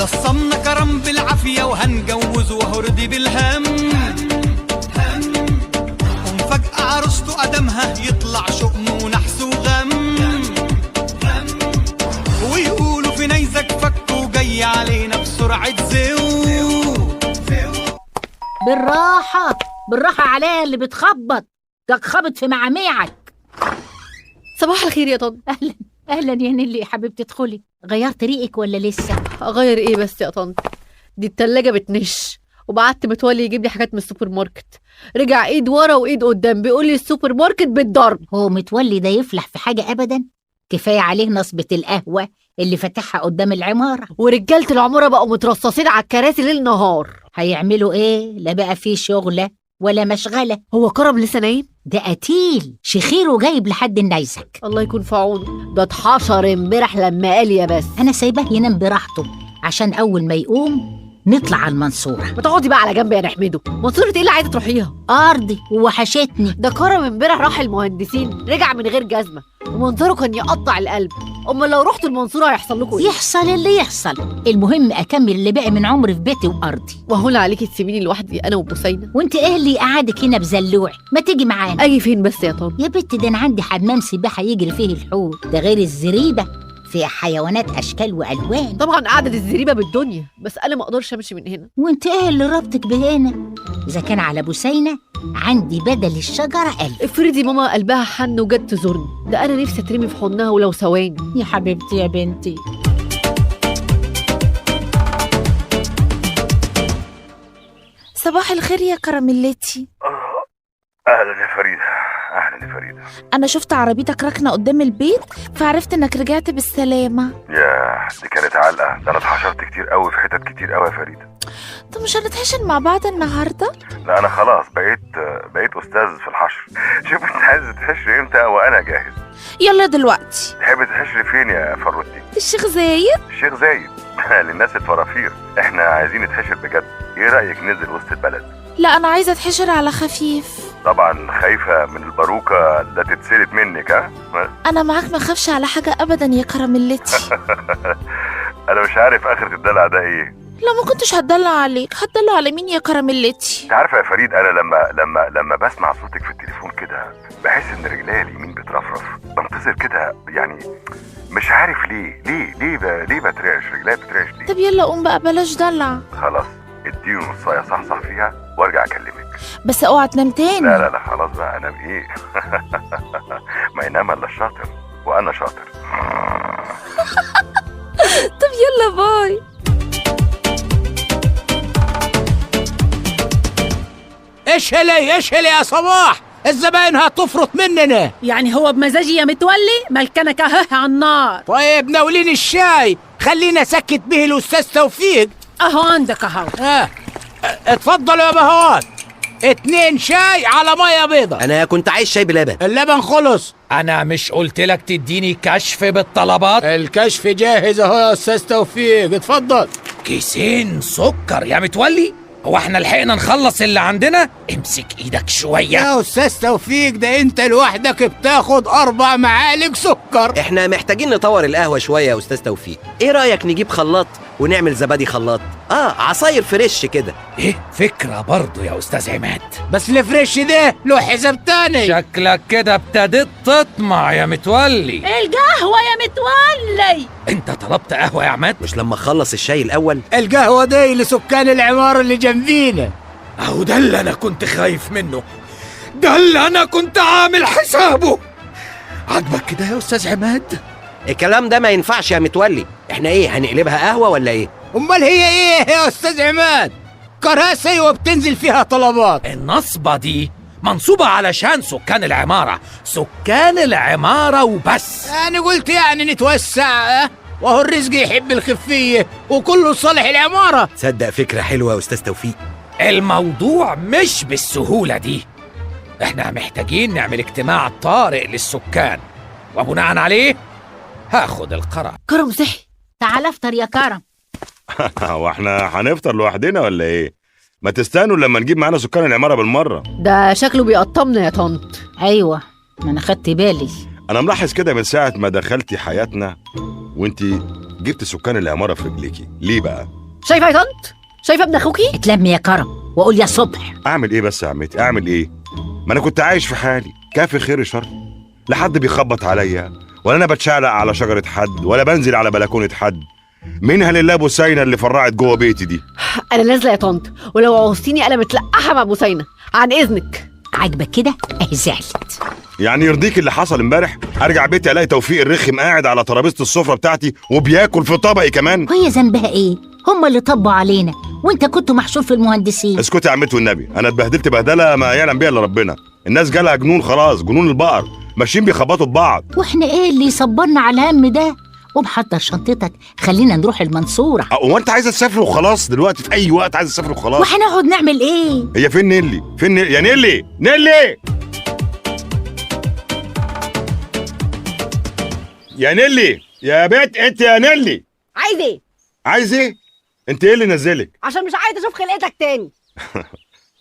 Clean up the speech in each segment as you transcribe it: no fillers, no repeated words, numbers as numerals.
لصمنا كرم بالعافية وهنجوزه وهردي بالهم. ومفاجأة عروسته قدمها يطلع شؤم ونحس وغم. ويقولوا في نيزك فك وجاي علينا بسرعة زو. بالراحة بالراحة عليا اللي بتخبط، جاك خبط في معاميعك. صباح الخير يا طنط. أهلا أهلا يا نيلي يا حبيبتي، ادخلي. غيرت ريقك ولا لسه؟ اغير ايه بس يا طنط؟ دي التلاجة بتنش، وبعت متولي يجيب لي حاجات من السوبر ماركت. رجع ايد ورا وايد قدام بيقول لي السوبر ماركت بالضرب. هو متولي ده يفلح في حاجة أبدا؟ كفاية عليه نصبة القهوة اللي فتحها قدام العمارة. ورجالة العمارة بقوا مترصصين على الكراسي ليل نهار. هيعملوا ايه؟ لا بقى فيه شغلة ولا مشغلة. هو كرم لسه نايم؟ ده قتيل شخيره جايب لحد النيزك. الله يكون في عونه، ده اتحشر امبارح لما قال يا بس. أنا سايباه ينام براحته عشان أول ما يقوم نطلع على المنصورة. ما تقعدي بقى على جنب يا نحمده. منصورة ايه اللي عايزة تروحيها؟ أرضي ووحشتني. ده كرم امبارح راح المهندسين رجع من غير جزمة ومنظره كان يقطع القلب. أما لو رحتوا المنصورة هيحصل لكم ايه؟ يحصل اللي يحصل، المهم أكمل اللي باقي من عمري في بيتي وأرضي. وهون عليكي تسيبيني لوحدي أنا وبوسينة؟ وانت ايه اللي قعدك هنا بزلوعي؟ ما تيجي معانا. أجي فين بس يا طنط؟ يا بنت ده أنا عندي حمام سباحة يجري فيه الحوت، ده غير الزريبة فيها حيوانات أشكال وألوان. طبعا قعدة الزريبة بالدنيا، بس أنا ما أقدرش أمشي من هنا. وانت ايه اللي ربطك بهنا؟ إذا كان على بوسينة عندي بدل الشجرة 1000. افرضي ماما قلبها حن وجت تزورني، ده أنا نفسي أترمي في حضنها ولو ثواني. يا حبيبتي يا بنتي. صباح الخير يا كراميلتي. اهلا يا فريده. اهلا يا فريده. انا شفت عربيتك راكنه قدام البيت فعرفت انك رجعت بالسلامه. يا دي كانت علقه، ده انا اتحشرت كتير قوي في حتت كتير قوي يا فريده. طب مش هنتحشر مع بعض النهارده؟ لا انا خلاص بقيت استاذ في الحشر. شوف انت عايز تحشري امتى وانا جاهز. يلا دلوقتي. تحبي تحشري فين يا فروتي؟ الشيخ زايد. الشيخ زايد للناس الفرافير، احنا عايزين نتحشر بجد. ايه رايك ننزل وسط البلد؟ لا انا عايزه اتحشر على خفيف. طبعا خايفه من الباروكه لا تتسلت منك ها؟ انا معاك ما خافش على حاجه ابدا يا كراميلتي. انا مش عارف اخرة الدلع ده ايه. لا ما كنتش هتدلع عليك، هتدلع على مين يا كراميلتي؟ انت عارفه يا فريد، انا لما بسمع صوتك في التليفون كده بحس ان رجليا اليمين بترفرف، بنتصر كده يعني، مش عارف ليه بترعش رجليا، بترعش ليه؟ طب يلا قوم بقى بلاش دلع. خلاص اديله نصايه صحصح فيها وارجع اكلمك. بس اوعى تنام تاني. لا خلاص بقى، انام ايه؟ ما ينام الا الشاطر وانا شاطر. طب يلا باي. اشهلي يا صباح، الزباين هتفرط مننا. يعني هو بمزاجي يا متولي؟ ملكنك اهه على النار. طيب ناولين الشاي، خلينا سكت به الاستاذ توفيق. اهو عندك اهو. اتفضلوا يا بهوات، 2 شاي على ميه بيضة. انا كنت عايز شاي بلبن. اللبن خلص. انا مش قلت لك تديني كشف بالطلبات؟ الكشف جاهز اهو يا استاذ توفيق، اتفضل. 2 سكر يا متولي؟ هو احنا لحقنا نخلص اللي عندنا؟ امسك ايدك شوية يا استاذ توفيق، ده انت لوحدك بتاخد 4 معالق سكر. احنا محتاجين نطور القهوة شوية يا استاذ توفيق. ايه رأيك نجيب خلاط ونعمل زبادي خلاط؟ عصاير فريش كده. ايه فكرة برضو يا استاذ عماد، بس الفريش ده له حساب تاني. شكلك كده ابتديت تطمع يا متولي. القهوة يا متولي. انت طلبت قهوة يا عماد؟ مش لما اخلص الشاي الاول؟ القهوة دي لسكان العمارة اللي جنبينا. اهو ده اللي انا كنت خايف منه، ده اللي انا كنت عامل حسابه. عجبك كده يا استاذ عماد؟ الكلام ده ما ينفعش يا متولي. احنا ايه هنقلبها قهوة ولا ايه؟ امال هي ايه يا استاذ عماد؟ كراسي وبتنزل فيها طلبات. النصبة دي منصوبة علشان سكان العمارة، سكان العمارة وبس. انا قلت يعني نتوسع، وهو الرزق يحب الخفية وكله صالح العمارة. تصدق فكرة حلوة يا استاذ توفيق. الموضوع مش بالسهولة دي، احنا محتاجين نعمل اجتماع طارئ للسكان، وبناء عليه هاخد القرار. كرم صحي. تعال افطر يا كرم. واحنا هنفطر لوحدنا ولا ايه؟ ما تستنوا لما نجيب معانا سكان العمارة بالمرة. ده شكله بيقطمنا يا طنط. ايوه ما انا خدت بالي. انا ملاحظ كده من ساعه ما دخلتي حياتنا وانت جبت سكان العماره في رجليكي، ليه بقى؟ شايفه يا طنط؟ شايفه ابن اخوكي؟ اتلم يا كرم وقول يا صبح. اعمل ايه بس يا عمتي؟ اعمل ايه؟ ما انا كنت عايش في حالي كافي خير شر، لا حد بيخبط عليا ولا انا بتشعلق على شجره حد ولا بنزل على بلكونه حد، منها لله بوسينه اللي فرعت جوه بيتي دي. انا نازله يا طنط، ولو عوزتيني انا متلقحه مع بوسينه، عن اذنك. عاجبك كده؟ اهي زعلت. يعني يرضيك اللي حصل امبارح؟ ارجع بيتي الاقي توفيق الرخم قاعد على ترابيزه السفره بتاعتي وبياكل في طبقي كمان؟ وهي ذنبها ايه؟ هم اللي طبوا علينا وانت كنت محشور في المهندسين. اسكتي يا عمتي والنبي، انا اتبهدلت بهدله ما يعلم بيها الا ربنا. الناس جالها جنون خلاص، جنون البقر، ماشيين بيخبطوا ببعض. واحنا ايه اللي يصبرنا على الهم ده؟ ومحضر شنطتك، خلينا نروح المنصورة. هو انت عايزه تسافر وخلاص دلوقتي؟ في اي وقت عايزه تسافر وخلاص؟ وهنقعد نعمل ايه؟ هي فين نيلي؟ فين نيلي؟ يا نيلي، نيلي يا نيلي، يا بنت انت يا نيلي. عايز ايه؟ عايز ايه؟ انت ايه اللي نزلك؟ عشان مش عايزه اشوف خلقتك تاني.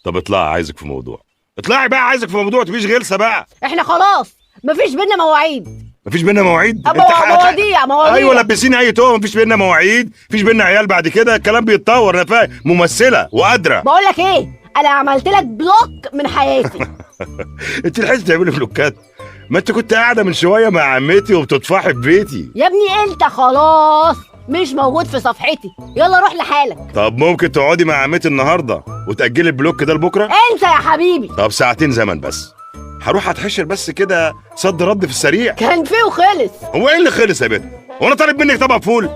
طب اطلعي، عايزك في موضوع. اطلعي بقى، عايزك في موضوع، تبيش غلسه بقى. احنا خلاص مفيش بينا مواعيد. مفيش بينا مواعيد؟ مواضيع. ايوه لبسيني اي توه، مفيش بينا مواعيد، مفيش بينا عيال بعد كده، الكلام بيتطور، انا فاهم، ممثله وقادره. بقول لك ايه، انا عملت لك بلوك من حياتي. انت لحقتي تعملي بلوكات؟ ما انت كنت قاعده من شويه مع عمتي وبتطفحي في بيتي. يا ابني انت خلاص مش موجود في صفحتي، يلا روح لحالك. طب ممكن تقعدي مع عمتي النهارده وتاجلي البلوك ده لبكره؟ انسى يا حبيبي. طب ساعتين زمن بس، هروح اتحشر بس كده صد رد في السريع. كان فيه وخلص. هو ايه اللي خلص يا بنت؟ هو انا طالب منك طبق فول؟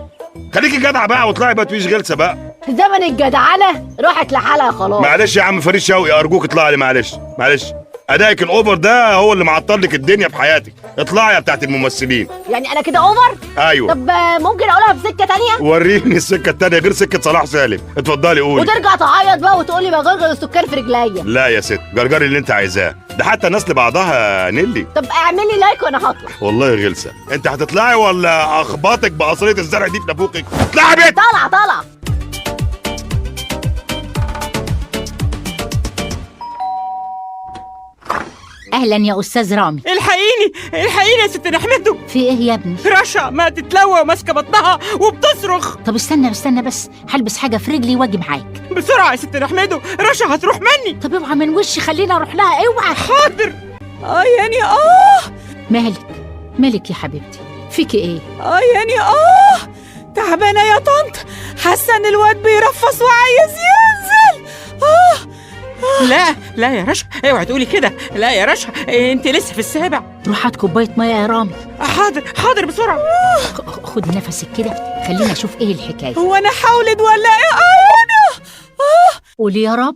خليكي جدعه بقى واطلعي بقى تفيش غلسه بقى. زمن الجدعنه راحت لحالها خلاص. معلش يا عم فريد شوقي، ارجوك اطلعي لي، معلش ادائك الاوفر ده هو اللي معطل لك الدنيا في حياتك. اطلعي يا بتاعت الممثلين. يعني انا كده اوفر؟ ايوه. طب ممكن اقولها في سكه تانية؟ وريني السكه التانية غير سكه صلاح سالم. اتفضلي قولي. وترجع تعيط بقى وتقولي بغرغر السكر في رجليا. لا يا ست، جرجري اللي انت عايزاه، ده حتى الناس لبعضها نيلي. طب اعملي لايك وانا هطلع. والله غلسه. انت هتطلعي ولا اخبطك بقصريه الزرع دي في نافوخك؟ اطلعي يا بنت. طالع. اهلا يا استاذ رامي. الحقيني يا ست نحمده. في ايه يا ابني؟ رشا ما تتلوى وماسكه بطنها وبتصرخ. طب استنى بس، هلبس حاجه في رجلي واجي معاك. بسرعه يا ست نحمده، رشا هتروح مني. طب اوعى من وشي، خلينا اروح لها، اوعى. حاضر. يعني مالك يا حبيبتي؟ فيكي ايه؟ يعني تعبانه يا طنط، حاسه ان الواد بيرفص وعايز ينزل. لا يا رشا، اوعي تقولي كده. لا يا رشا، انت لسه في السابع. روح هات كوبايه ميه يا رامي. حاضر بسرعه. خدي نفسك كده، خلينا اشوف ايه الحكايه. هو انا حاولت ولا ايه؟ قولي يا رب.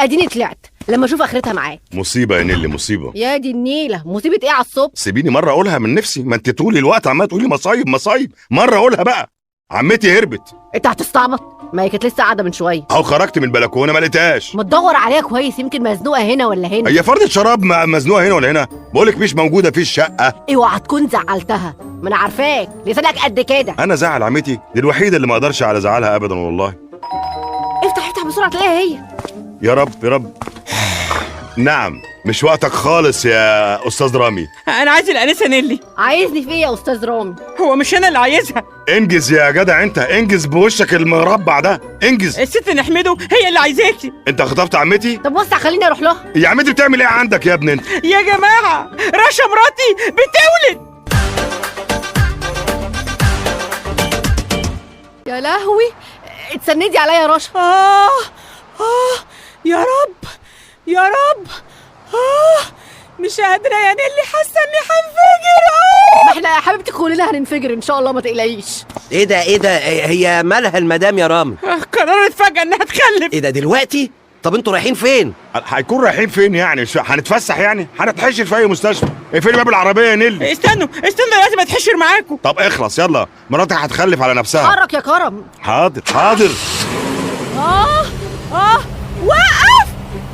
اديني طلعت لما اشوف اخرتها معاك. مصيبه يا نيلي، مصيبه. يا دي النيله، مصيبه ايه على الصبح؟ سيبيني مره اقولها من نفسي، ما انت طول الوقت عماله تقولي مصايب، مره اقولها بقى. عمتي هربت. انت هتستعبط؟ ما هي كانت لسه قاعده من شويه. اهو خرجت من البلكونه ما لقيتهاش. ما تدور عليها كويس، يمكن مزنوقه هنا ولا هنا. هي فردة شراب مزنوقه هنا ولا هنا؟ بقولك مش موجوده في الشقه. اوعى تكون زعلتها، ما انا عارفاك لسانك قد كده. انا زعل عمتي؟ دي الوحيده اللي ما اقدرش على زعلها ابدا والله. افتح بسرعه تلاقيها هي. يا رب. نعم، مش وقتك خالص يا استاذ رامي. انا عايز الانسه نيلي. عايزني في ايه يا استاذ رامي؟ هو مش انا اللي عايزها. انجز يا جدع، انت انجز بوشك المربع ده، انجز. الست نحمده هي اللي عايزاكي. انت خطفت عمتي؟ طب وسع خليني اروح لها. يا عمتي بتعمل ايه عندك يا ابني انت؟ يا جماعه، رشا مراتي بتولد. يا لهوي، اتسندي عليا يا رشا. يا رب. مش قادره يا نيلي، حاسه اني هنفجر. ما احنا يا حبيبتي كلنا هننفجر ان شاء الله، ما تقلقيش. ايه ده هي مالها المدام يا رامي؟ قررت فجاه انها تخلف. ايه ده دلوقتي؟ طب انتوا رايحين فين؟ هيكون رايحين فين يعني؟ هنتفسح يعني؟ هنتحشر في اي مستشفى؟ اقفلي باب العربيه يا نيلي. استنوا لازم اتحشر معاكم. طب اخلص يلا، مراتك هتخلف على نفسها. حرك يا كرم. حاضر.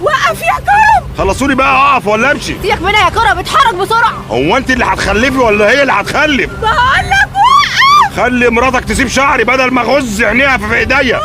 وقف يا كرم. خلصوني بقى، اقف ولا امشي؟ سيبك منها يا كرم، اتحرك بسرعه. هو انت اللي هتخلفي ولا هي اللي هتخلف؟ بقول لك وقف. خلي مراتك تسيب شعري بدل ما اغز عينيها في ايديا.